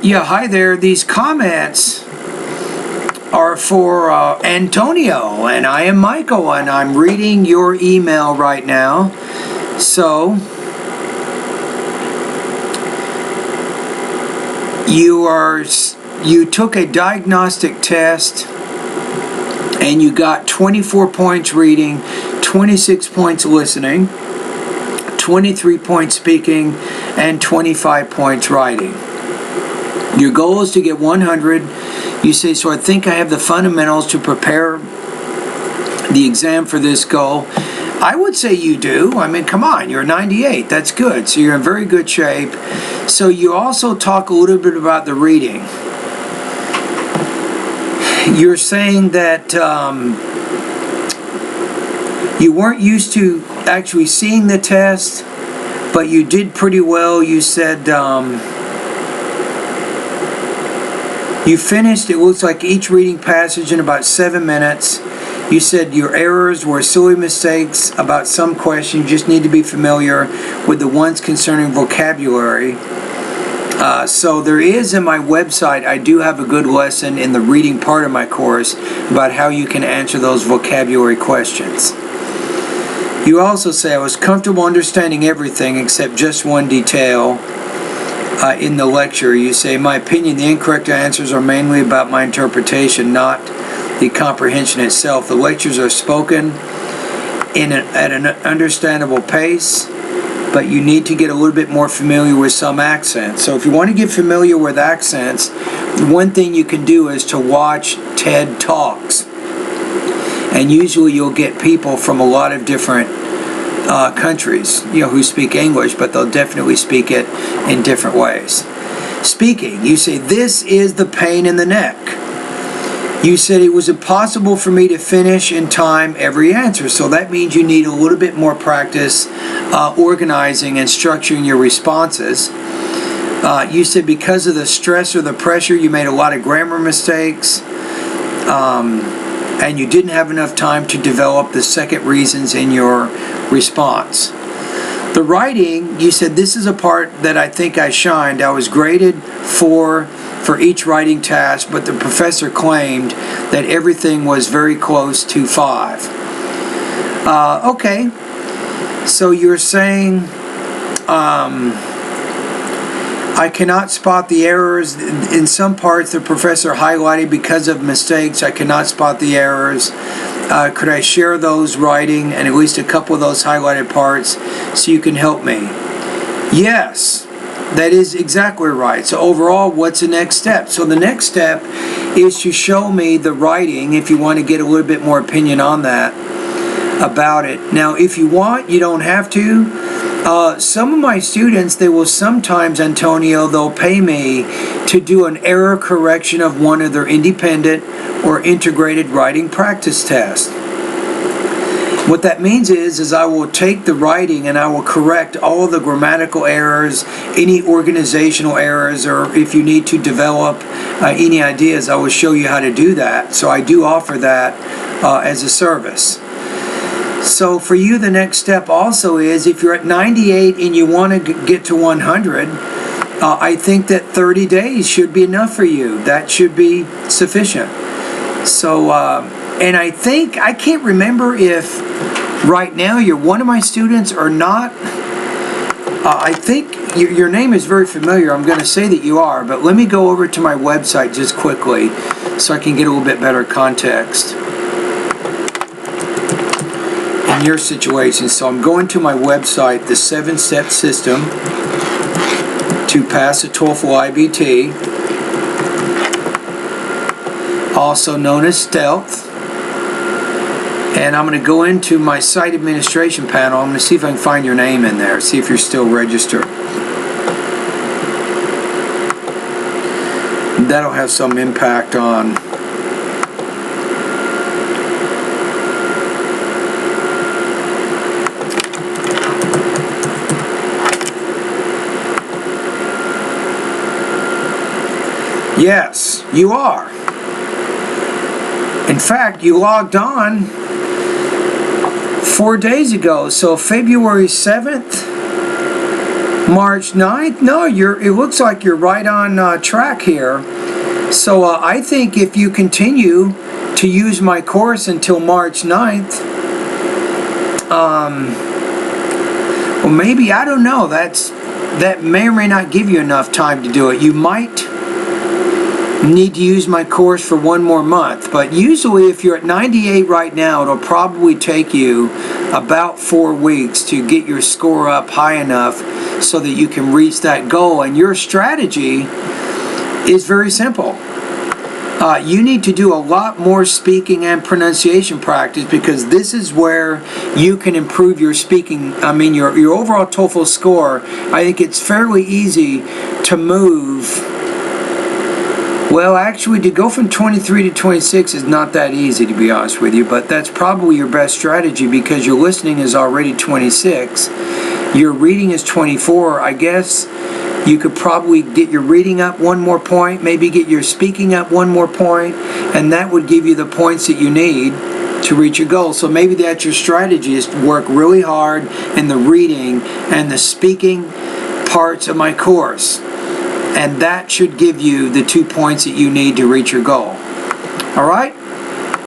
Yeah, hi there. These comments are for Antonio, and I am Michael, and I'm reading your email right now. So, you took a diagnostic test, and you got 24 points reading, 26 points listening, 23 points speaking, and 25 points writing. Your goal is to get 100. You say, so I think I have the fundamentals to prepare the exam for this goal. I would say you do. I mean, come on, you're 98. That's good. So you're in very good shape. So you also talk a little bit about the reading. You're saying that you weren't used to actually seeing the test, but you did pretty well. You said you finished, it looks like, each reading passage in about 7 minutes. You said your errors were silly mistakes about some questions. You just need to be familiar with the ones concerning vocabulary. So there is, in my website, I do have a good lesson in the reading part of my course about how you can answer those vocabulary questions. You also say, I was comfortable understanding everything except just one detail. In the lecture, you say, in my opinion, the incorrect answers are mainly about my interpretation, not the comprehension itself. The lectures are spoken at an understandable pace, but you need to get a little bit more familiar with some accents. So if you want to get familiar with accents, one thing you can do is to watch TED Talks. And usually you'll get people from a lot of different countries, who speak English, but they'll definitely speak it in different ways. Speaking, you say, this is the pain in the neck. You said it was impossible for me to finish in time every answer. So that means you need a little bit more practice organizing and structuring your responses. You said because of the stress or the pressure, you made a lot of grammar mistakes. And you didn't have enough time to develop the second reasons in your response. The writing, you said, this is a part that I think I shined. I was graded for each writing task, but the professor claimed that everything was very close to 5. Okay, so you're saying I cannot spot the errors. In some parts, the professor highlighted because of mistakes. I cannot spot the errors. Could I share those writing and at least a couple of those highlighted parts so you can help me? Yes, that is exactly right. So overall, what's the next step? So the next step is to show me the writing if you want to get a little bit more opinion on that, about it. Now, if you want, you don't have to. Some of my students, they will sometimes, Antonio, they'll pay me to do an error correction of one of their independent or integrated writing practice tests. What that means is I will take the writing and I will correct all of the grammatical errors, any organizational errors, or if you need to develop any ideas, I will show you how to do that. So I do offer that as a service. So for you, the next step also is, if you're at 98 and you want to get to 100, I think that 30 days should be enough for you. That should be sufficient. So, and I think, I can't remember if right now you're one of my students or not. I think your name is very familiar. I'm going to say that you are, but let me go over to my website just quickly so I can get a little bit better context in your situation. So I'm going to my website, the 7-step system to pass a TOEFL IBT, also known as Stealth. And I'm going to go into my site administration panel. I'm going to see if I can find your name in there, see if you're still registered. That'll have some impact on Yes, you are. In fact, you logged on 4 days ago, so February 7th, March 9th? No, it looks like you're right on track here. So I think if you continue to use my course until March 9th, well, maybe, I don't know, that may or may not give you enough time to do it. You might need to use my course for one more month, but usually if you're at 98 right now, it'll probably take you about 4 weeks to get your score up high enough so that you can reach that goal. And your strategy is very simple. You need to do a lot more speaking and pronunciation practice, because this is where you can improve your speaking. I mean, your overall TOEFL score. I think it's fairly easy to move. Well, actually, to go from 23 to 26 is not that easy, to be honest with you, but that's probably your best strategy, because your listening is already 26. Your reading is 24. I guess you could probably get your reading up one more point, maybe get your speaking up one more point, and that would give you the points that you need to reach your goal. So maybe that's your strategy, is to work really hard in the reading and the speaking parts of my course. And that should give you the 2 points that you need to reach your goal. All right?